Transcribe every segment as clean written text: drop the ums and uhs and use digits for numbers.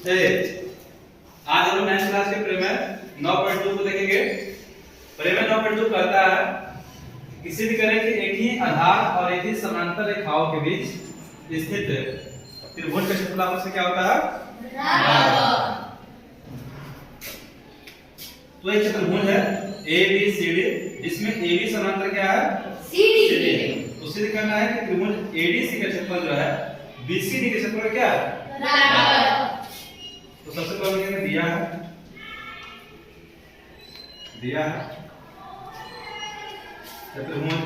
चलिए आज हम 9th क्लास के प्रमेय 9.2 को देखेंगे। प्रमेय 9.2 कहता है कि सिद्ध करें कि एक ही आधार और एक ही समांतर रेखाओं के बीच स्थित त्रिभुज का क्षेत्रफल आपस में क्या होता है? बराबर। तो एक चतुर्भुज है ABCD जिसमें AB समांतर क्या है? CD। तो सिद्ध करना है कि त्रिभुज ADC का क्षेत्रफल जो है BCD के क्षेत्रफल क्या है? बराबर। तो सबसे पहले मैंने दिया है चतुर्भुज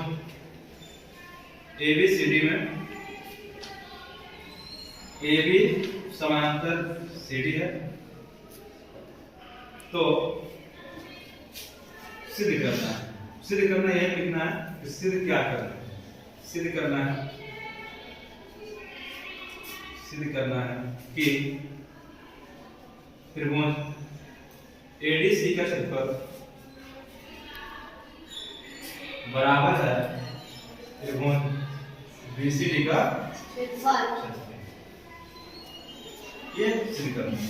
ABCD में AB समांतर CD है। तो सिद्ध करना यह लिखना है कि सिद्ध क्या करना है। सिद्ध करना है कि त्रिभुज ADC का क्षेत्रफल बराबर है त्रिभुज BCD का क्षेत्रफल। ये सिद्ध करना है,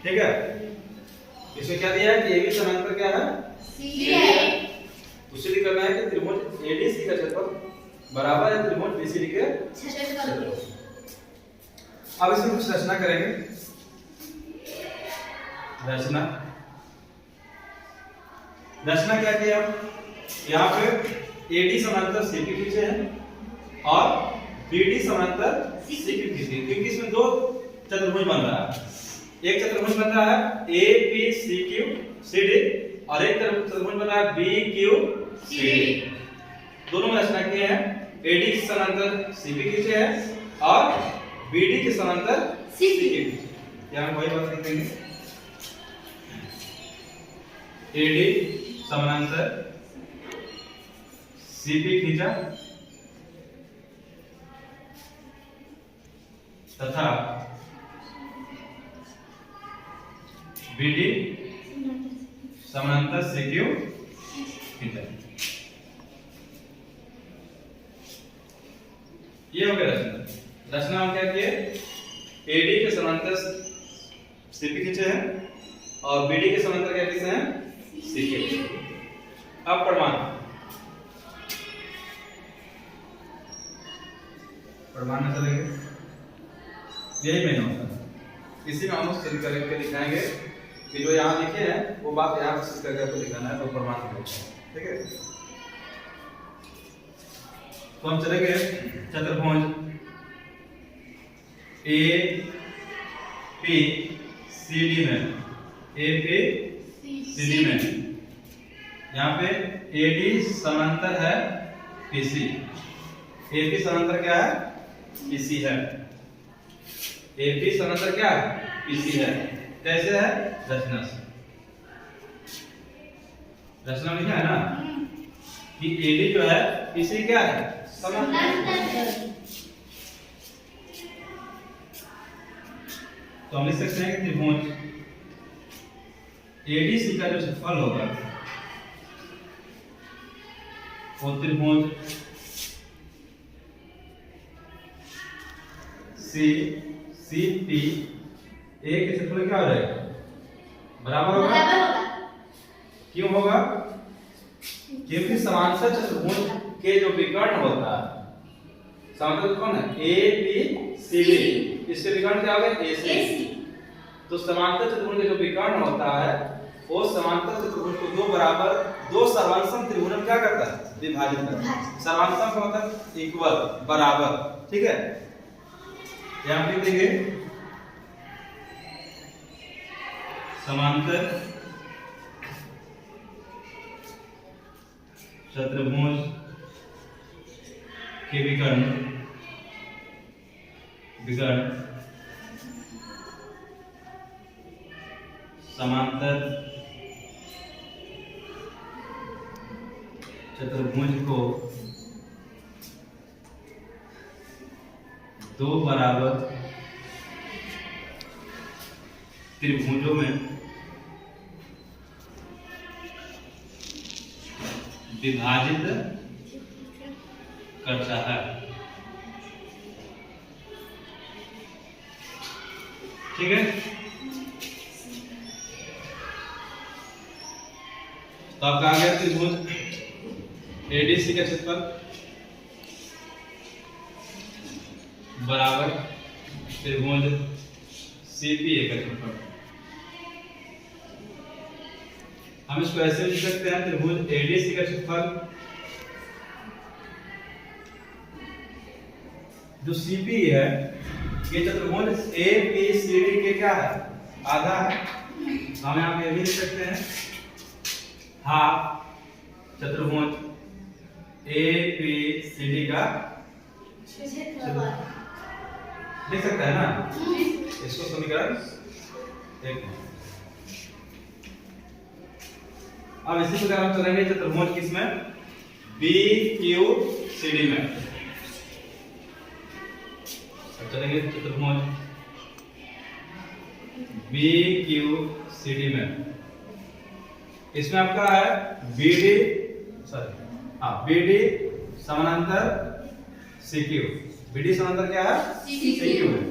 ठीक है। इसमें क्या दिया है कि AB समांतर क्या है? CD है। तो सिद्ध करना है कि त्रिभुज ADC का क्षेत्रफल बराबर है त्रिभुज BCD के क्षेत्रफल। अब इसमें कुछ रचना करेंगे। रचना क्या किया? यहाँ पे AD समांतर CP खींचे हैं और BD समांतर CQ खींचे हैं, क्योंकि इसमें दो चतुर्भुज बन रहा है। एक चतुर्भुज बन रहा है APCQCD और एक चतुर्भुज बन रहा है BQCD। दोनों में रचना किए हैं। AD के समांतर CP खींचे हैं और BD के समांतर CQ खींचे। यहाँ वही बात लिखेंगे, AD समांतर CP खींचा तथा BD समांतर CQ खींचा। ये हो गया रचना। रचना हम क्या किए? AD के समांतर CP खींचे हैं और BD के समांतर क्या खींचे हैं? CQ। अब प्रमाण में चलेंगे। यही मेन होता है। इसी में हम सिद्ध करके दिखाएंगे कि जो यहाँ लिखे हैं वो बात यहाँ सिद्ध करके आपको दिखाना है, तो प्रमाण में ठीक है। तो हम चलेंगे चतुर्भुज APCD में यहाँ पे AD समांतर है PC। AP समांतर क्या है? PC है। AP समांतर क्या है? PC है। कैसे है? रचना से। रचना में क्या है ना कि AD जो है PC क्या है? समांतर। तो हम लिख सकते हैं कि त्रिभुज ADC का जो क्षेत्रफल होगा वो त्रिभुज CCP A के क्षेत्रफल क्या हो जाएगा? बराबर होगा। क्यों होगा? क्योंकि समांतर चतुर्भुज के जो विकर्ण होता है, समांतर कौन है? ABCD, इसके विकर्ण क्या होगा? AC। तो समांतर चतुर्भुज के जो विकर्ण होता है वो समांतर चतुर्भुज को दो सर्वांशम त्रिभुज में क्या करता है? विभाजित करता है। सर्वांशम का मतलब इक्वल, बराबर, ठीक है। यहाँ पे देंगे समांतर चतुर्भुज के विकर्ण समांतर चतुर्भुज को दो बराबर त्रिभुजों में विभाजित करता है। ठीक है, तो आपका आ गया त्रिभुज एडीसी का क्षेत्रफल बराबर त्रिभुज सीपीए का क्षेत्रफल। हम इसको ऐसे लिख सकते हैं, त्रिभुज एडीसी का क्षेत्रफल जो सीपी है, ये चतुर्भुज एबीसीडी के क्या है, आधा है। हम यहाँ पे ये भी लिख सकते हैं हाफ चतुर्भुज एबीसीडी का लिख सकते हैं ना, इसको समीकरण एक। अब इसी प्रकार हम चलेंगे चतुर्भुज किसमें, बी क्यू सी डी में। चलेंगे चतुर्भुज बी क्यू सी डी में। इसमें आपका है बी डी, सॉरी हाँ, बी डी समानांतर सी क्यू। बी डी समानांतर क्या है, सी क्यू है।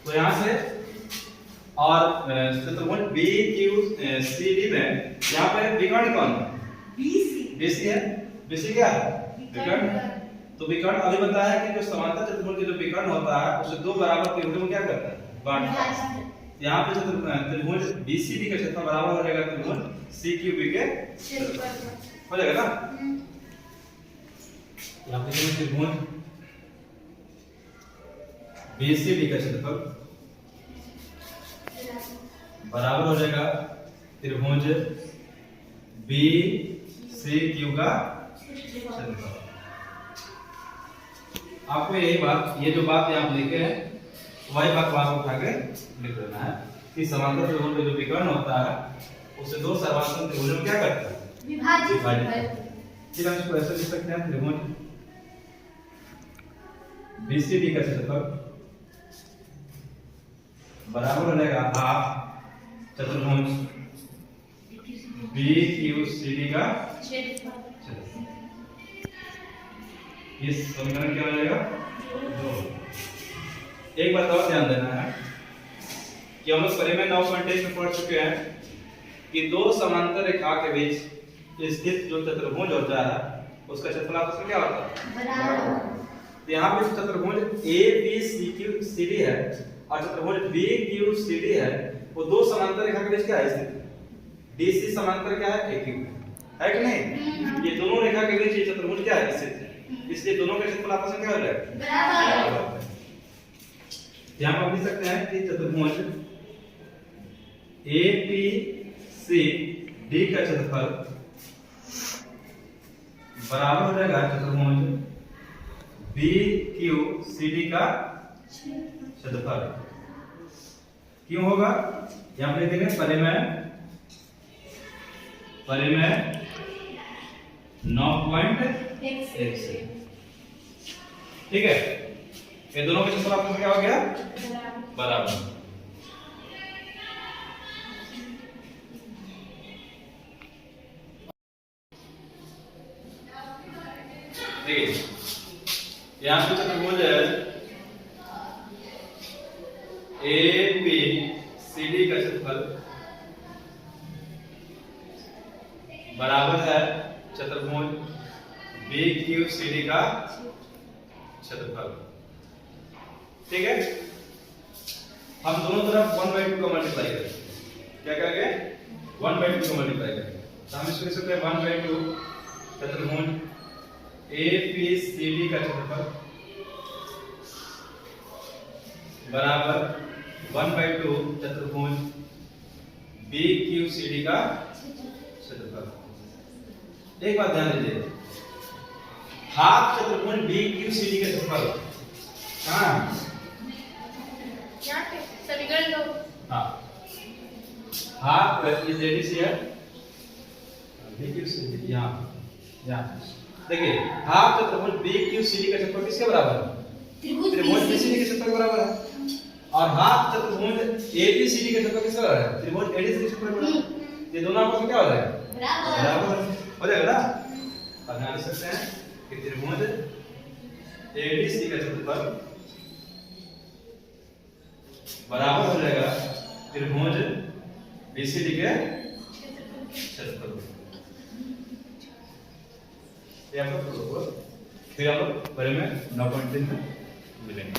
तो यहां से और चतुर्भुज बी क्यू सी डी में यहाँ पे विकर्ण कौन है, बीसी है। बीसी क्या है, विकर्ण। तो विकर्ण अभी बताया कि जो समांतर चतुर्भुज के जो विकर्ण होता है उसे दो बराबर त्रिभुजों में क्या करता है, बांटता है। यहाँ पे त्रिभुज बीसीडी का क्षेत्रफल बराबर हो जाएगा त्रिभुज सीक्यूबी के हो जाएगा ना। यहाँ पे त्रिभुज बीसीडी का क्षेत्रफल बराबर हो जाएगा त्रिभुज बी सी क्यू का क्षेत्रफल। आपको यही बात, ये जो बात आप लिखे हैं वही बात को उठा के लिख देना है कि समांतर त्रिभुज में जो विकर्ण होता है उसे दो सर्वांतर त्रिभुजों में क्या करता है, विभाजित करता है। फिर हम इसको ऐसे लिख सकते हैं, त्रिभुज बीसीडी का क्षेत्रफल बराबर हो जाएगा हाफ चतुर्भुज बी क्यू सी डी का क्षेत्रफल। ये समीकरण क्या हो जाएगा, दो। एक बात और ध्यान देना है कि हम लोग परिमेय 9.1 में पढ़ चुके हैं कि दो समांतर रेखा के बीच स्थित जो चतुर्भुज होता है उसका क्षेत्रफल आपस में क्या होता है, बराबर। तो यहाँ पे चतुर्भुज A B C Q C D है और चतुर्भुज बी क्यू सी डी है, वो दो समांतर रेखा के बीच क्या है स्थित, डीसी समांतर क्या है, ए क्यू है कि नहीं। ये दोनों रेखा के बीच ये चतुर्भुज क्या है, स्थित है, इसलिए दोनों का क्षेत्रफल आपस में क्या हो जाएगा, बराबर। यहाँ पर लिख सकते हैं कि चतुर्भुज ए पी सी डी का क्षेत्रफल बराबर हो जाएगा चतुर्भुज बी क्यू सी डी का क्षेत्रफल। क्यों होगा, यहाँ पर लिखेंगे परिमेय 9.1 से, ठीक है। ये दोनों के क्षेत्रफल आपस में क्या हो गया, बराबर। देखिए यहाँ पे चतुर्भुज है ए बी सी डी का क्षेत्रफल बराबर है चतुर्भुज बी क्यू सी डी का क्षेत्रफल, ठीक है। हम दोनों तरफ 1/2 का मल्टीप्लाई करेंगे, क्या करेंगे, 1/2 का मल्टीप्लाई करेंगे। तो हम इसको लिख सकते हैं 1/2 चतुर्भुज ए पी सी डी का क्षेत्रफल बराबर 1/2 चतुर्भुज बी क्यू सी डी का क्षेत्रफल। एक बात ध्यान दीजिए, हाफ चतुर्भुज बी क्यू सी डी का क्षेत्रफल हाँ समीकरण दो, हाँ हाफ इज एडीसी है बी क्यू सी डी। यहाँ देखिए हाफ चतुर्भुज बी क्यू सी डी का क्षेत्रफल किसके बराबर है, त्रिभुज बी सी डी के क्षेत्रफल के बराबर है। और हाफ चतुर्भुज ए बी सी डी के क्षेत्रफल किसके बराबर है, त्रिभुज एडीसी के क्षेत्रफल के बराबर। ये दोनों आपस में क्या हो जाएगा, बराबर हो जाएगा ना। और ध्यान रख सकते हैं कि त्रिभुज एडीसी का क्षेत्रफल बराबर हो जाएगा त्रिभुज बीसीडी के क्षेत्रफल। ये आपका फिर आप लोग बड़े में 9.3 में मिलेंगे।